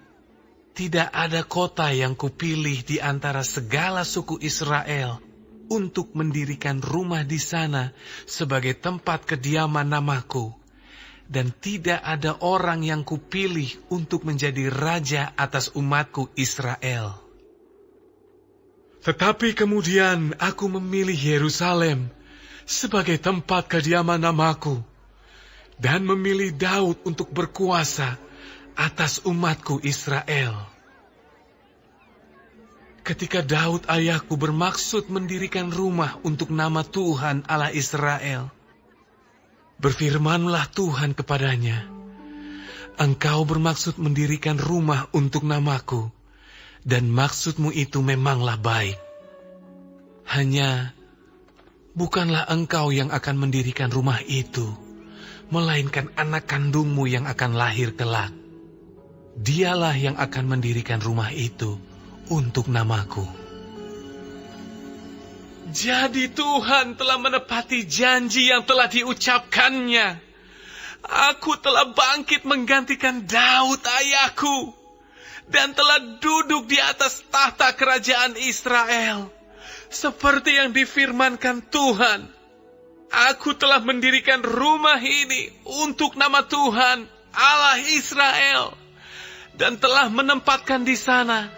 tidak ada kota yang kupilih di antara segala suku Israel untuk mendirikan rumah di sana sebagai tempat kediaman namaku. Dan tidak ada orang yang kupilih untuk menjadi raja atas umatku Israel. Tetapi kemudian aku memilih Yerusalem sebagai tempat kediaman namaku, dan memilih Daud untuk berkuasa atas umatku Israel. Ketika Daud ayahku bermaksud mendirikan rumah untuk nama Tuhan Allah Israel, berfirmanlah Tuhan kepadanya, Engkau bermaksud mendirikan rumah untuk namaku, dan maksudmu itu memanglah baik. Hanya, bukanlah engkau yang akan mendirikan rumah itu, melainkan anak kandungmu yang akan lahir kelak. Dialah yang akan mendirikan rumah itu untuk namaku. Jadi Tuhan telah menepati janji yang telah diucapkannya. Aku telah bangkit menggantikan Daud ayahku, dan telah duduk di atas tahta kerajaan Israel, seperti yang difirmankan Tuhan. Aku telah mendirikan rumah ini untuk nama Tuhan, Allah Israel, dan telah menempatkan di sana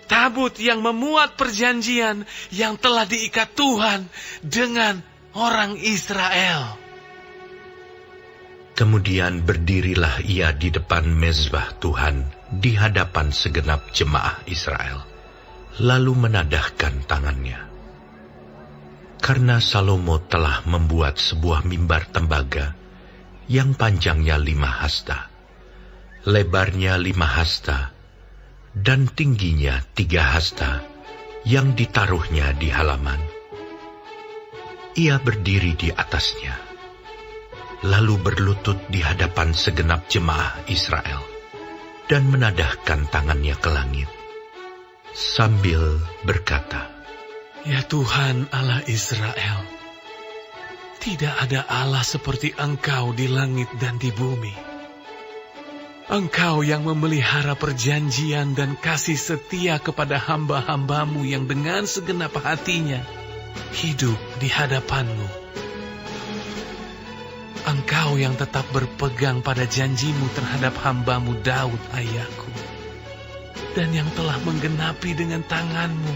tabut yang memuat perjanjian yang telah diikat Tuhan dengan orang Israel. Kemudian berdirilah ia di depan mezbah Tuhan di hadapan segenap jemaah Israel, lalu menadahkan tangannya. Karena Salomo telah membuat sebuah mimbar tembaga yang panjangnya 5 hasta, lebarnya 5 hasta, dan tingginya 3 hasta, yang ditaruhnya di halaman. Ia berdiri di atasnya, lalu berlutut di hadapan segenap jemaah Israel, dan menadahkan tangannya ke langit, sambil berkata, Ya Tuhan Allah Israel, tidak ada Allah seperti Engkau di langit dan di bumi. Engkau yang memelihara perjanjian dan kasih setia kepada hamba-hambamu yang dengan segenap hatinya hidup di hadapan-Mu. Engkau yang tetap berpegang pada janjimu terhadap hamba-Mu Daud ayahku, dan yang telah menggenapi dengan tangan-Mu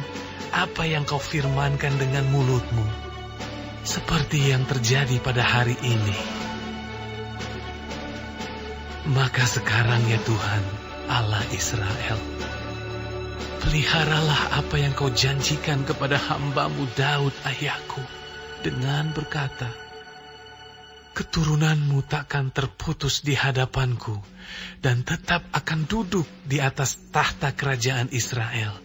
apa yang Kau firmankan dengan mulut-Mu, seperti yang terjadi pada hari ini. Maka sekarang ya Tuhan, Allah Israel, peliharalah apa yang Kau janjikan kepada hamba-Mu Daud ayahku, dengan berkata, keturunanmu takkan terputus di hadapanku, dan tetap akan duduk di atas tahta kerajaan Israel,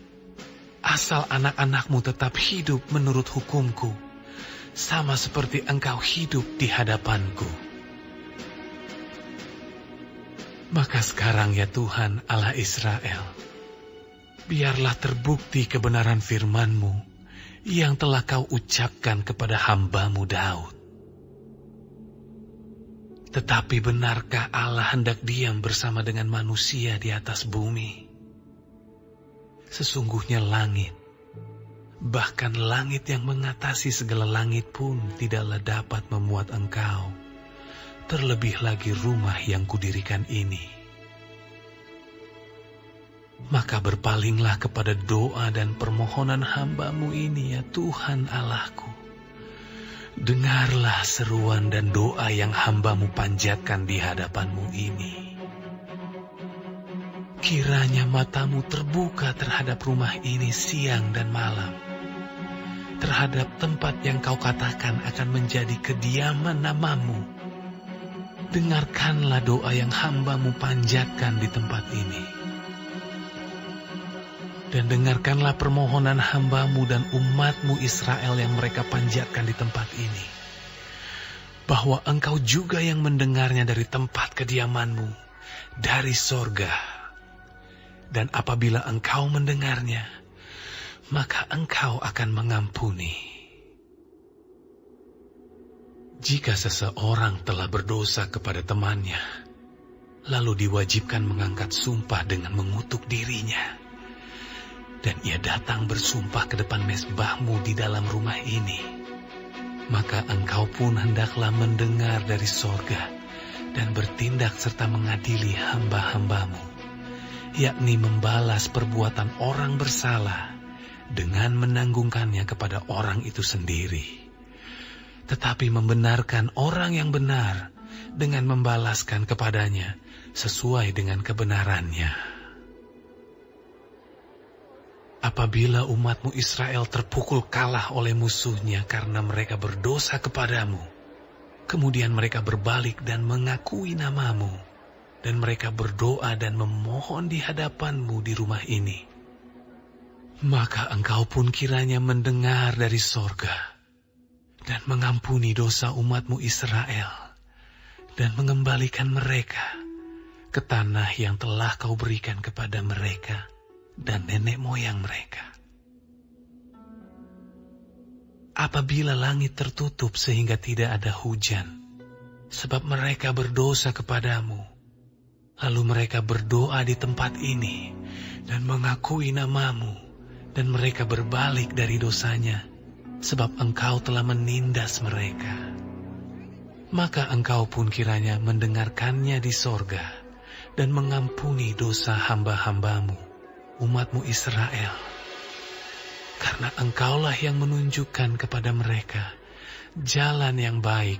asal anak-anakmu tetap hidup menurut hukumku, sama seperti engkau hidup di hadapanku. Maka sekarang ya Tuhan Allah Israel, biarlah terbukti kebenaran firman-Mu yang telah Kau ucapkan kepada hamba-Mu Daud. Tetapi benarkah Allah hendak diam bersama dengan manusia di atas bumi? Sesungguhnya langit, bahkan langit yang mengatasi segala langit pun tidaklah dapat memuat Engkau, terlebih lagi rumah yang kudirikan ini. Maka berpalinglah kepada doa dan permohonan hamba-Mu ini, ya Tuhan Allahku. Dengarlah seruan dan doa yang hamba-Mu panjatkan di hadapan-Mu ini. Kiranya mata-Mu terbuka terhadap rumah ini siang dan malam, terhadap tempat yang Kau katakan akan menjadi kediaman nama-Mu. Dengarkanlah doa yang hamba-Mu panjatkan di tempat ini. Dan dengarkanlah permohonan hamba-Mu dan umat-Mu Israel yang mereka panjatkan di tempat ini, bahwa Engkau juga yang mendengarnya dari tempat kediaman-Mu, dari sorga. Dan apabila Engkau mendengarnya, maka Engkau akan mengampuni. Jika seseorang telah berdosa kepada temannya, lalu diwajibkan mengangkat sumpah dengan mengutuk dirinya, dan ia datang bersumpah ke depan mezbah-Mu di dalam rumah ini, maka Engkau pun hendaklah mendengar dari sorga dan bertindak serta mengadili hamba-hamba-Mu, yakni membalas perbuatan orang bersalah dengan menanggungkannya kepada orang itu sendiri, tetapi membenarkan orang yang benar dengan membalaskan kepadanya sesuai dengan kebenarannya. Apabila umat-Mu Israel terpukul kalah oleh musuhnya karena mereka berdosa kepadamu, kemudian mereka berbalik dan mengakui nama-Mu, dan mereka berdoa dan memohon di hadapan-Mu di rumah ini, maka Engkau pun kiranya mendengar dari sorga dan mengampuni dosa umat-Mu Israel, dan mengembalikan mereka ke tanah yang telah Kau berikan kepada mereka dan nenek moyang mereka. Apabila langit tertutup sehingga tidak ada hujan, sebab mereka berdosa kepadamu, lalu mereka berdoa di tempat ini dan mengakui nama-Mu, dan mereka berbalik dari dosanya, sebab Engkau telah menindas mereka, maka Engkau pun kiranya mendengarkannya di sorga dan mengampuni dosa hamba-hamba-Mu, umat-Mu Israel, karena Engkaulah yang menunjukkan kepada mereka jalan yang baik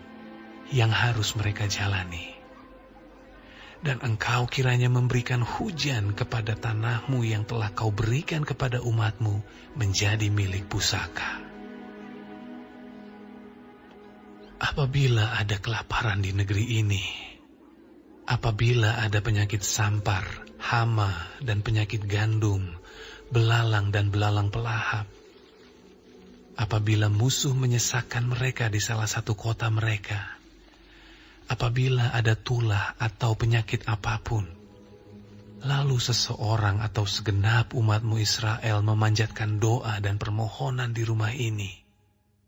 yang harus mereka jalani. Dan Engkau kiranya memberikan hujan kepada tanah-Mu yang telah Kau berikan kepada umat-Mu menjadi milik pusaka. Apabila ada kelaparan di negeri ini, apabila ada penyakit sampar, hama, dan penyakit gandum, belalang dan belalang pelahap, apabila musuh menyesakkan mereka di salah satu kota mereka, apabila ada tulah atau penyakit apapun, lalu seseorang atau segenap umat-Mu Israel memanjatkan doa dan permohonan di rumah ini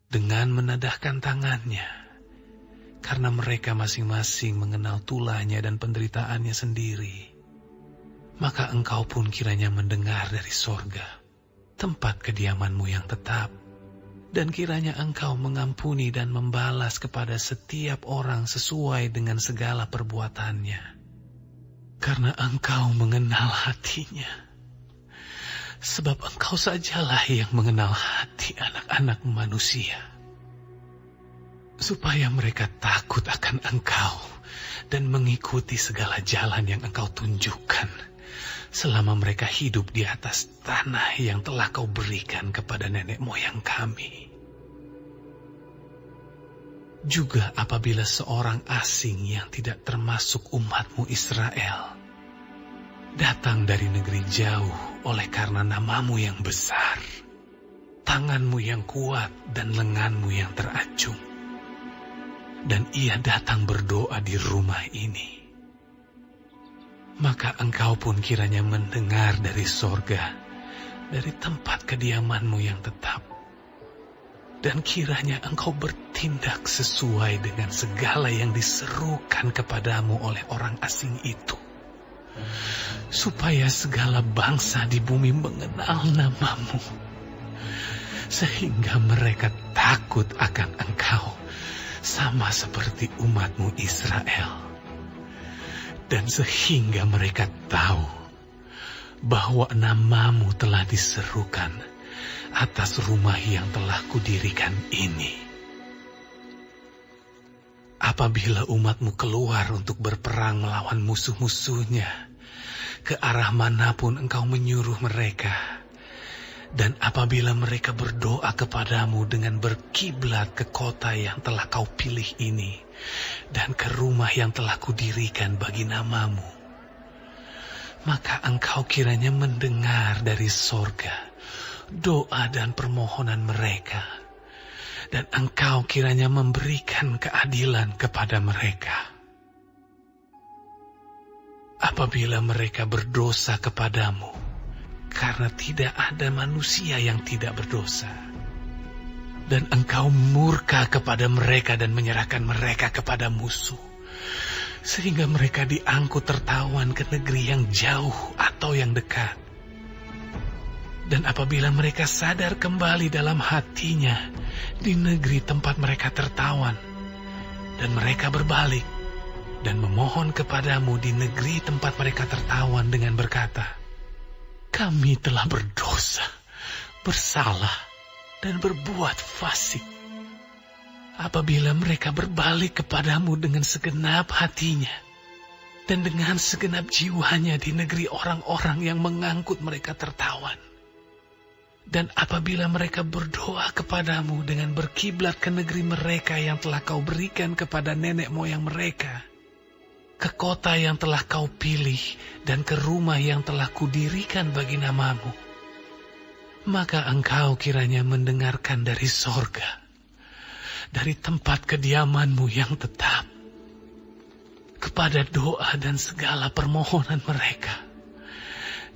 dengan menadahkan tangannya, karena mereka masing-masing mengenal tulahnya dan penderitaannya sendiri, maka Engkau pun kiranya mendengar dari sorga, tempat kediaman-Mu yang tetap, dan kiranya Engkau mengampuni dan membalas kepada setiap orang sesuai dengan segala perbuatannya, karena Engkau mengenal hatinya, sebab Engkau sajalah yang mengenal hati anak-anak manusia, supaya mereka takut akan Engkau dan mengikuti segala jalan yang Engkau tunjukkan selama mereka hidup di atas tanah yang telah Kau berikan kepada nenek moyang kami. Juga apabila seorang asing yang tidak termasuk umat-Mu Israel datang dari negeri jauh oleh karena nama-Mu yang besar, tangan-Mu yang kuat dan lengan-Mu yang teracung, dan ia datang berdoa di rumah ini, maka Engkau pun kiranya mendengar dari sorga dari tempat kediamanmu yang tetap, dan kiranya engkau bertindak sesuai dengan segala yang diserukan kepadamu oleh orang asing itu, supaya segala bangsa di bumi mengenal namamu, sehingga mereka takut akan engkau, sama seperti umatmu Israel, dan sehingga mereka tahu bahwa namamu telah diserukan atas rumah yang telah kudirikan ini. Apabila umatmu keluar untuk berperang melawan musuh-musuhnya, ke arah manapun engkau menyuruh mereka, dan apabila mereka berdoa kepadamu dengan berkiblat ke kota yang telah kau pilih ini, dan ke rumah yang telah kudirikan bagi namamu, maka engkau kiranya mendengar dari sorga doa dan permohonan mereka, dan engkau kiranya memberikan keadilan kepada mereka. Apabila mereka berdosa kepadamu, karena tidak ada manusia yang tidak berdosa, dan engkau murka kepada mereka dan menyerahkan mereka kepada musuh, sehingga mereka diangkut tertawan ke negeri yang jauh atau yang dekat. Dan apabila mereka sadar kembali dalam hatinya di negeri tempat mereka tertawan, dan mereka berbalik dan memohon kepadamu di negeri tempat mereka tertawan dengan berkata, kami telah berdosa, bersalah, dan berbuat fasik. Apabila mereka berbalik kepadamu dengan segenap hatinya dan dengan segenap jiwanya di negeri orang-orang yang mengangkut mereka tertawan, dan apabila mereka berdoa kepadamu dengan berkiblat ke negeri mereka yang telah kau berikan kepada nenek moyang mereka, ke kota yang telah kau pilih, dan ke rumah yang telah kudirikan bagi namamu, maka engkau kiranya mendengarkan dari sorga, dari tempat kediamanmu yang tetap, kepada doa dan segala permohonan mereka,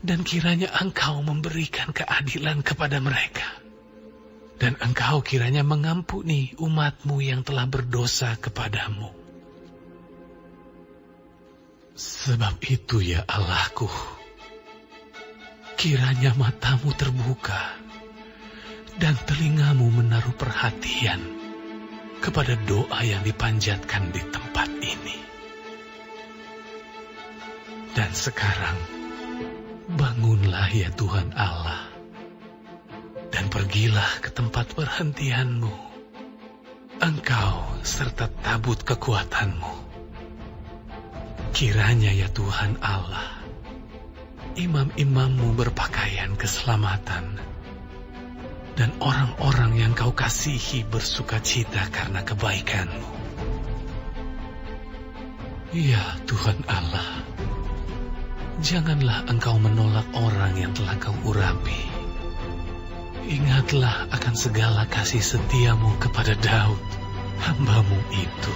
dan kiranya engkau memberikan keadilan kepada mereka, dan engkau kiranya mengampuni umatmu yang telah berdosa kepadamu. Sebab itu ya Allahku, kiranya matamu terbuka dan telingamu menaruh perhatian kepada doa yang dipanjatkan di tempat ini. Dan sekarang, bangunlah ya Tuhan Allah, dan pergilah ke tempat perhentianmu, engkau serta tabut kekuatanmu. Kiranya ya Tuhan Allah, imam-imammu berpakaian keselamatan, dan orang-orang yang kau kasihi bersukacita karena kebaikanmu. Ya Tuhan Allah, janganlah engkau menolak orang yang telah kau urapi. Ingatlah akan segala kasih setiamu kepada Daud, hamba-Mu itu.